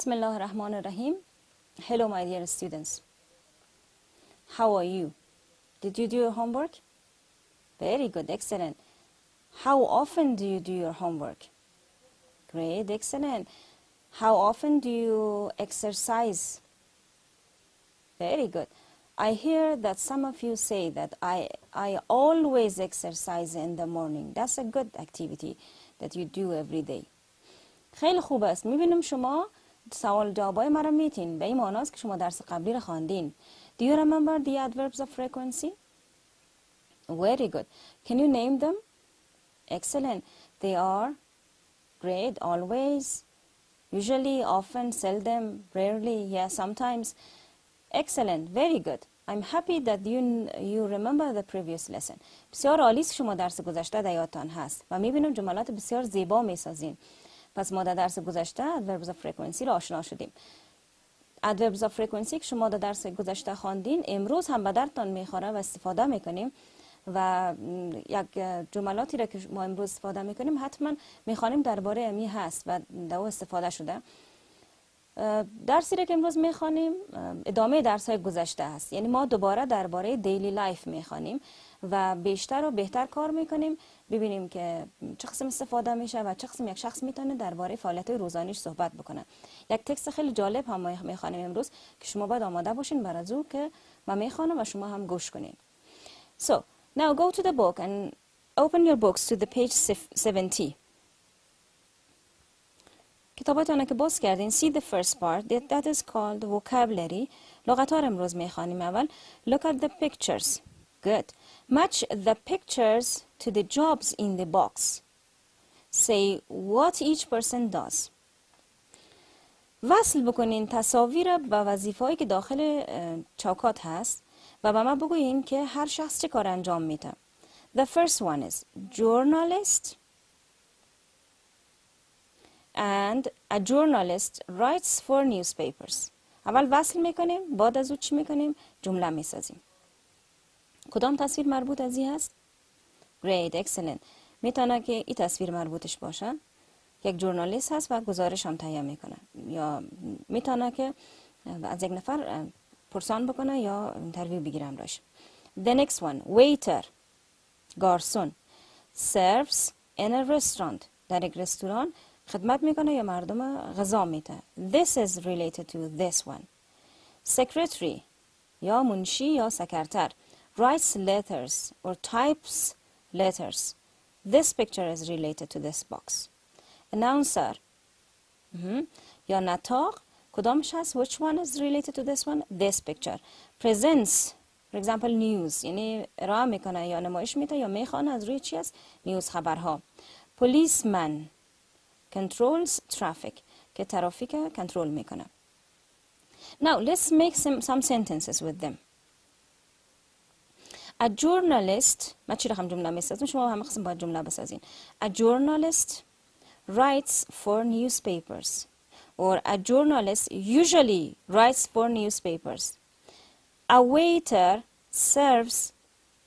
Bismillah ar-Rahman ar-Rahim. Hello my dear students. How are you? Did you do your homework? Very good, excellent. How often do you do your homework? Great, excellent. How often do you exercise? Very good. I hear that some of you say that I always exercise in the morning. That's a good activity that you do every day. خیلی خوب است. میبینم شما سوال جوابای مرا میتین. به این معناست که شما درس قبلی را خواندین. Do you remember the adverbs of frequency? Very good. Can you name them? Excellent. They are great, always, usually, often, seldom, rarely, yeah, sometimes. Excellent. Very good. I'm happy that you remember the previous lesson. بسیار عالی است شما درس گذشته در یادتان هست و میبینم جملات بسیار زیبا میسازین. پس ما در درس گذشته adverbs of frequency را آشنا شدیم. adverbs of frequency که شما در درس گذشته خواندین امروز هم به درتان میخوره و استفاده میکنیم و یک جملاتی را که ما امروز استفاده میکنیم حتما میخوانیم درباره امی هست و در او استفاده شده. درسی را که امروز میخوانیم ادامه درس های گذشته هست، یعنی ما دوباره درباره دیلی لایف میخوانیم و بیشتر و بهتر کار میکنیم ببینیم که چه قسم استفاده میشه و چه قسم یک شخص میتونه درباره فعالیت روزانیش صحبت بکنه. یک تکست خیلی جالب هم میخوانیم امروز که شما باید آماده باشین برای از او که من میخوانم و شما هم گوش کنین. So now go to the book and open your books to the page 70. کتاباتون که باز کردین see the first part that is called vocabulary. لغات ها رو امروز میخوانیم. اول look at the pictures. Good. Match the pictures to the jobs in the box. Say what each person does. وصل بکنین تصاویر به وظیفه‌ای که داخل چوکات هست و به من بگویین که هر شخص چه کار انجام میده. The first one is journalist. And a journalist writes for newspapers. اول وصل میکنیم، بعد از او چی میکنیم؟ جمله میسازیم. کدام تصویر مربوط از این هست؟ Great, excellent. میتونه که این تصویر مربوطش باشه. یک ژورنالیست هست و گزارش هم تهیه میکنه. یا میتونه که از یک نفر پرسان بکنه یا اینترویو بگیرم راش. The next one, waiter. گارسون. Serves in a restaurant. در یک رستوران خدمت میکنه یا مردم غذا میده. This is related to this one. Secretary یا منشی یا سکرتر writes letters or types letters. This picture is related to this box. Announcer یا نطاق کدامش هست؟ Which one is related to this one? This picture. Presents for example news یعنی ارائه میکنه یا نمایش میده یا میخوانه از روی چی هست؟ نیوز خبرها. Policeman controls traffic که ترافیک کنترل میکنه. Now let's make some sentences with them. A journalist من چی رقم جمله میسازم؟ شما همه قسم باید جمله بسازین. A journalist writes for newspapers or a journalist usually writes for newspapers. A waiter serves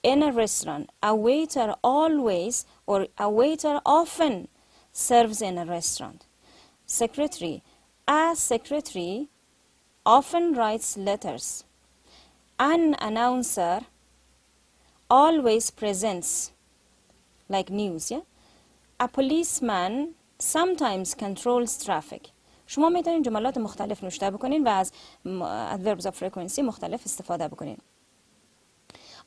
in a restaurant. A waiter always or a waiter often serves in a restaurant. Secretary. A secretary often writes letters. An announcer always presents like news. Yeah? A policeman sometimes controls traffic. شما میتونید جملات مختلف نوشته بکنین و از adverbs of frequency مختلف استفاده بکنین.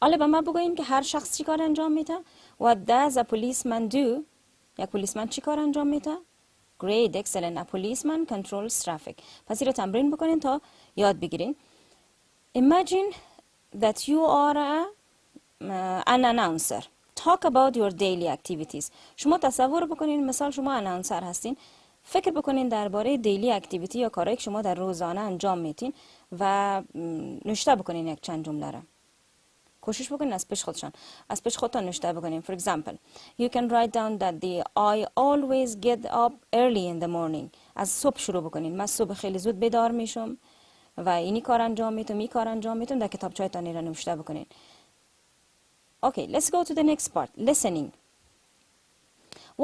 حالا به من بگوین که هر شخص چی کار انجام میده؟ What does a policeman do? یک پلیسمن چی کار انجام میده؟ Great, excellent. A policeman controls traffic. پس این رو تمرین بکنین تا یاد بگیرین. Imagine that you are an announcer. Talk about your daily activities. شما تصور بکنین مثال شما اناونسر هستین. فکر بکنین درباره دیلی اکتیویتی یا کارهایی که شما در روزانه انجام میتین و نوشته بکنین یک چند جمله را. کوشش بکنین از پیش خودتان نوشته بکنین. For example, you can write down that I always get up early in the morning. از صبح شروع بکنین. من صبح خیلی زود بیدار میشم و اینی کار انجام میتونم در کتابچه‌تان را نوشته بکنین. Okay, let's go to the next part. Listening.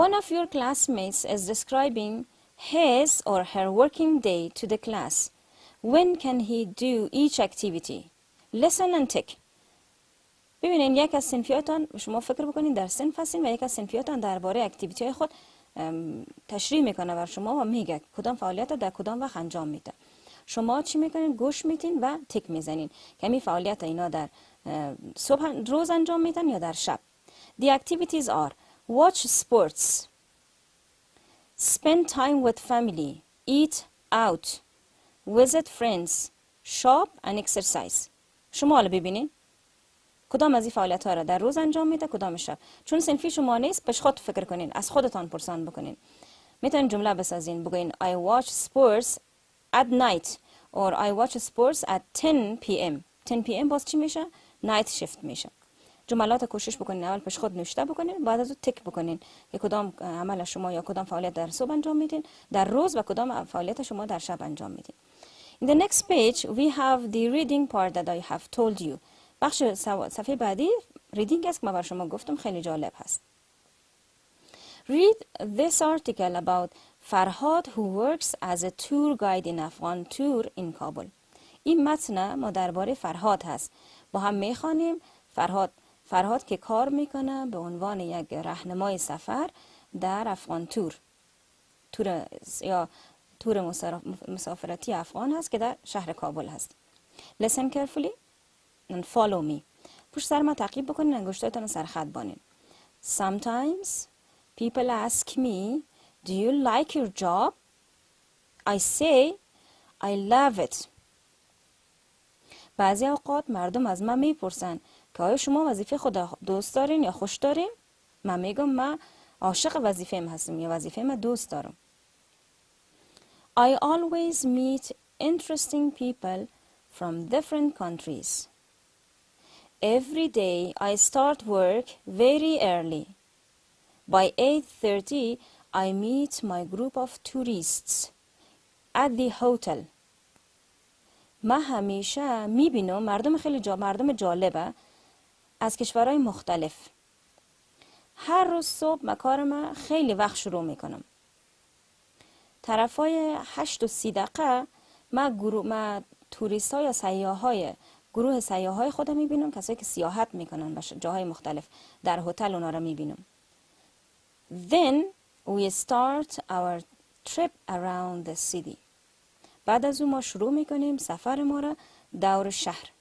One of your classmates is describing his or her working day to the class. When can he do each activity? Listen and tick. ببینین یک از صنفیاتان شما فکر بکنین در صنف هستین و یک از صنفیاتان درباره اکتیویتی های خود تشریح میکنه بر شما و میگه کدام فعالیت در کدام وقت انجام میده. شما چی میکنین؟ گوش میتین و تک میزنین که این فعالیت اینا در صبح روز انجام میدن یا در شب. The activities are watch sports, spend time with family, eat out, visit friends, shop and exercise. شما حالا ببینین کدام از این فعالیت ها را در روز انجام میده کدام شب. چون صنفی شما نیست بهش خود فکر کنین، از خودتان پرسان بکنین. میتونین جمله بسازین بگوین I watch sports at night or I watch sports at 10 p.m. 10 p.m. باز چی میشه؟ night shift میشه. جملات کوشش بکنین اول پیش خود نوشته بکنین، بعد از اون تک بکنین که کدام عمل شما یا کدام فعالیت در صبح انجام میدین در روز و کدام فعالیت شما در شب انجام میدین. In the next page we have the reading part that I have told you. بخش صفحه بعدی ریدینگ است که من بر شما گفتم خیلی جالب هست. Read this article about Farhad who works as a tour guide in Afghan tour in Kabul. این متن ما درباره فرهاد هست. با هم میخوانیم. فرهاد که کار میکنه به عنوان یک راهنمای سفر در افغان تور یا تور مسافرتی افغان هست که در شهر کابل هست. Listen carefully and follow me. پشت سر ما تعقیب بکنین، انگشتاتون رو سرخط بانین. Sometimes people ask me, do you like your job? I say, I love it. بعضی اوقات مردم از من میپرسن که آیا شما وظیفه خود دوست دارین یا خوش دارین؟ من میگم من عاشق وظیفه‌ام هستم یا وظیفه‌ام دوست دارم. I always meet interesting people from different countries. Every day I start work very early. By 8:30 I meet my group of tourists at the hotel. من همیشه میبینم مردم جالبه از کشورهای مختلف. هر روز صبح من کارم خیلی وقت شروع میکنم. طرفای 8:30 من توریست ها یا گروه سیاح های خودم میبینم، کسایی که سیاحت میکنن به جاهای مختلف. در هتل اونا رو میبینم. Then we start our trip around the city. بعد از اون ما شروع میکنیم سفر ما را دور شهر.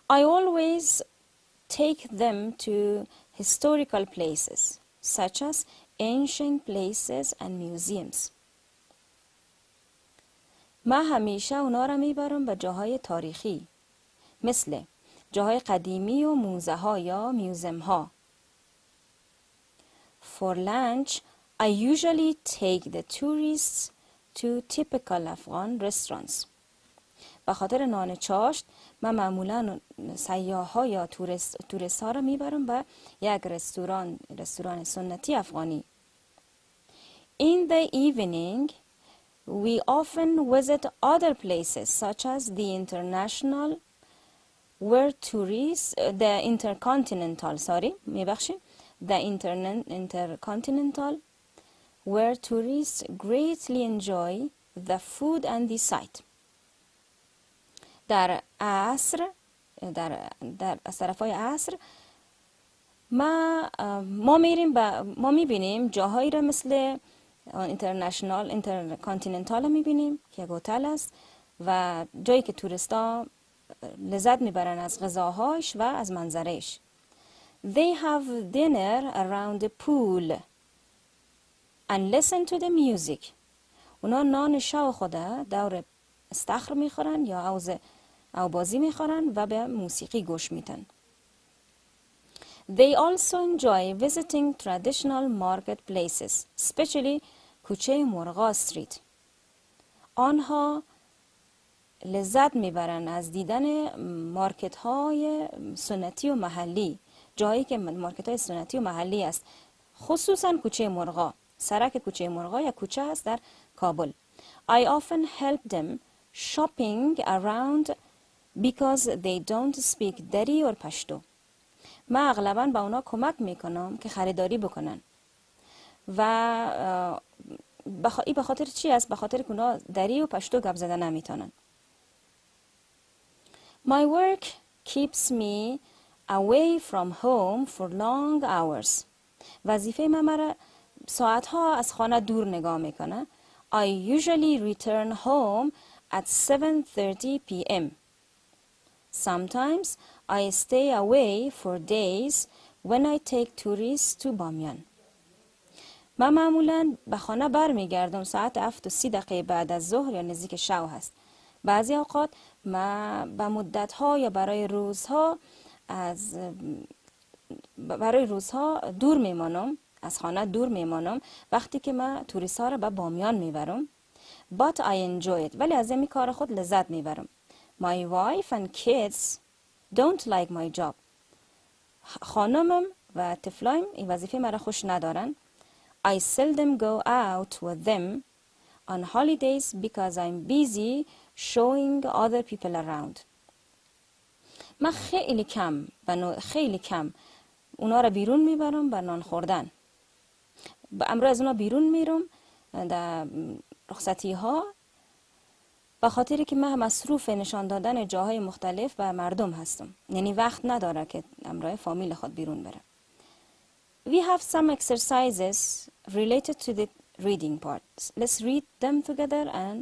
I always take them to historical places such as ancient places and museums. من همیشه اونا را میبرم به جاهای تاریخی مثل جاهای قدیمی و موزه ها یا میوزم ها. For lunch, I usually take the tourists to typical Afghan restaurants. به خاطر نان چاشت من معمولا سیاح ها یا توریست ها را میبرم به یک رستوران سنتی افغانی. In the evening, we often visit other places such as the intercontinental, where tourists greatly enjoy the food and the sight. در طرفای عصر ما میبینیم جاهایی را مثل اینترکانتیننتال میبینیم که یک هتل است و جایی که توریستا لذت میبرن از غذاهاش و از منظرهش. They have dinner around the pool and listen to the music. اونا نان شب خود دور استخر میخورن یا آوازی میخورن و به موسیقی گوش میدن. They also enjoy visiting traditional marketplaces, especially کوچه مرغا استریت. آنها لذت میبرن از دیدن مارکت های سنتی و محلی، جایی که مارکت های سنتی و محلی است، خصوصا کوچه مرغا. سرک کوچه مرغا یا کوچه است در کابل. I often help them shopping around because they don't speak Dari or Pashto. من اغلباً با اونا کمک میکنم که خریداری بکنن و این به خاطر چی است؟ به خاطر که اونا دری و پشتو گپ زدن نمیتونن. My work keeps me away from home for long hours. وظیفه من مرا ساعتها از خانه دور نگاه میکنه. I usually return home at 7:30 p.m. Sometimes I stay away for days when I take tourists to Bamyan. من معمولاً به خانه برمیگردم ساعت 7:30 بعد از ظهر یا نزدیک شب هست. بعضی اوقات من به مدت‌ها یا برای روزها دور میمانم، از خانه دور میمانم وقتی که من توریست ها را به بامیان میبرم. But I enjoy it. ولی از این کار خود لذت میبرم. My wife and kids don't like my job. خانمم و طفلایم این وظیفه مرا خوش ندارن. I seldom go out with them on holidays because I'm busy showing other people around. من خیلی کم اونا را بیرون میبرم به نان خوردن. امروز از اونا بیرون میرم در رخصتی ها به خاطر که من مصروف نشان دادن جاهای مختلف به مردم هستم. یعنی وقت نداره که امروز فامیل خود بیرون بره. We have some exercises related to the reading part. Let's read them together and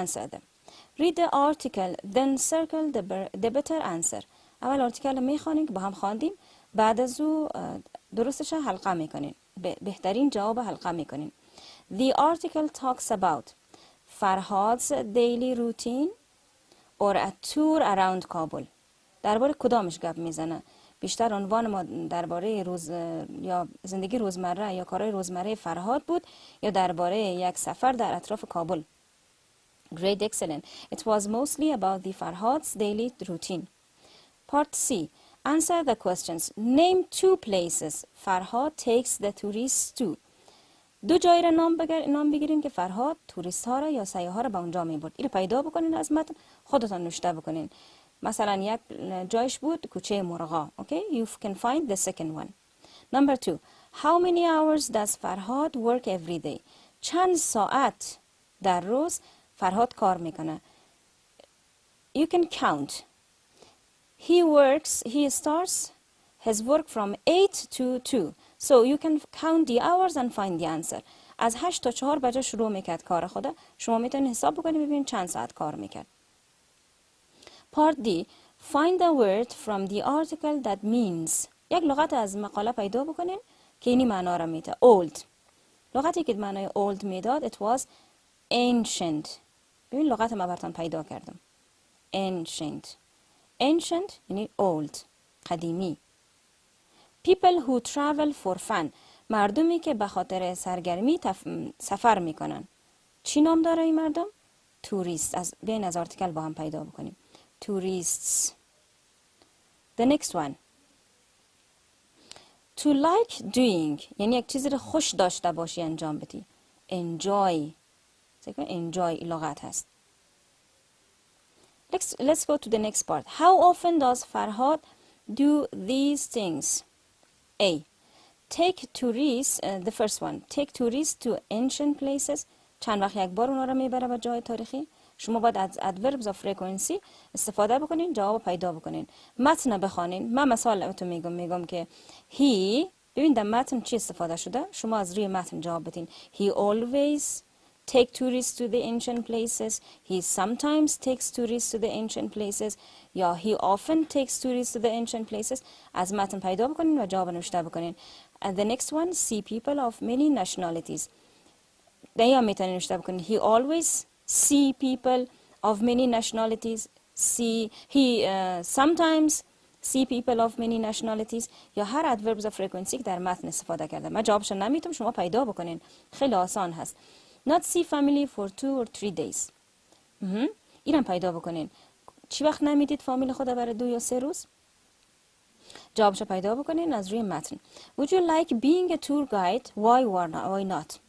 answer them. Read the article, then circle the better answer. اول آرتیکل میخوانیم که با هم خواندیم، بعد از او درستش حلقه میکنین، بهترین جواب حلقه میکنین. The article talks about Farhad's daily routine or a tour around Kabul. درباره کدامش گپ میزنه؟ بیشتر عنوان ما درباره یا زندگی روزمره یا کارهای روزمره فرهاد بود یا درباره یک سفر در اطراف کابل. Great, excellent. It was mostly about the Farhad's daily routine. Part C. Answer the questions. Name two places Farhad takes the tourists to. دو جایی را نام بگیرین که فرهاد توریست ها را یا سیاح ها را به اونجا می برد. این پیدا بکنین از متن، خودتان نوشته بکنین. مثلا یک جایش بود کوچه مرغا. Okay? You can find the second one. Number 2. How many hours does Farhad work every day? چند ساعت در روز فرهاد کار میکنه؟ You can count. He starts his work from 8 to 2. So you can count the hours and find the answer. از 8 تا 4 بجه شروع میکرد کار خدا. شما میتونید حساب بکنید ببینید چند ساعت کار میکرد. Part D. Find a word from the article that means. یک لغت از مقاله پیدا بکنین که اینی معنا را میده. Old. لغتی که معنای old میداد it was ancient. ببین لغت ما براتون پیدا کردم. Ancient یعنی old. قدیمی. People who travel for fun. مردمی که به خاطر سرگرمی سفر میکنن. چی نام داره این مردم؟ توریست. بیاین از آرتیکل با هم پیدا بکنیم. Tourists. The next one. To like doing یعنی یک چیزی رو خوش داشته باشی انجام بدی. Enjoy. Enjoy لغت هست. Let's go to the next part. How often does Farhad do these things? A. Take tourists, the first one. Take tourists to ancient places. چند وقت یک بار اونا رو میبره به جای تاریخی. شما باید از adverbs of frequency استفاده بکنین، جواب پیدا بکنین. متن بخوانین. من مثال بهتون میگم که he، ببین در متن چی استفاده شده؟ شما از روی متن جواب بدین. He always take tourists to the ancient places. He sometimes takes tourists to the ancient places. یا he often takes tourists to the ancient places. از متن پیدا بکنین و جواب نوشته بکنین. And the next one, see people of many nationalities. دایم میتونین نوشته بکنین. He always see people of many nationalities. He sometimes see people of many nationalities. یا هر adverbs of frequency که در متن استفاده کرده. من جوابش نمیتونم، شما پیدا بکنین. خیلی آسان هست. Not see family for 2 or 3 days. اینم پیدا بکنین. چی وقت نمیدید فامیل خدا برای 2 یا 3 روز؟ جوابشو پیدا بکنین از روی متن. Would you like being a tour guide? Why not?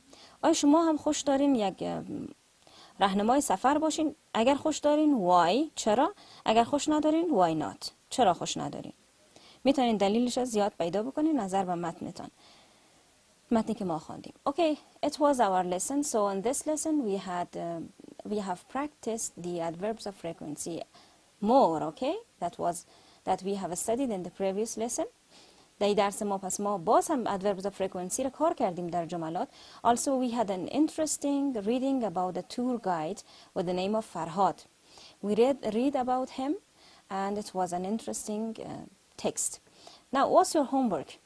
آیا شما هم خوش دارین یک راهنمای سفر باشین؟ اگر خوش دارین why؟ چرا؟ اگر خوش ندارین why not؟ چرا خوش ندارین؟ میتونین دلیلش زیاد پیدا بکنین نظر به متنتان. متنی که ما خواندیم. Okay, it was our lesson. So in this lesson we have practiced the adverbs of frequency more, okay? That we have studied in the previous lesson. در درس ما پس ما باز هم adverbs of frequency را کار کردیم در جملات. Also we had an interesting reading about the tour guide with the name of Farhad. We read about him and it was an interesting text. Now what's your homework?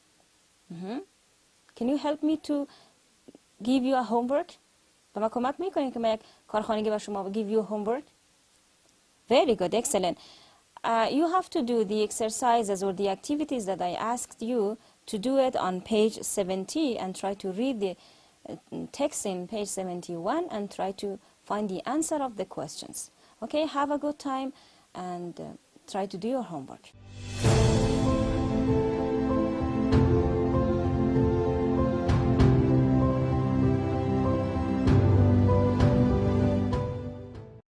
Can you help me to give you a homework? به من کمک میکنید که من یک کارخانگی به شما give you homework? Very good, excellent. You have to do the exercises or the activities that I asked you to do it on page 70 and try to read the text in page 71 and try to find the answer of the questions. Okay, have a good time and try to do your homework.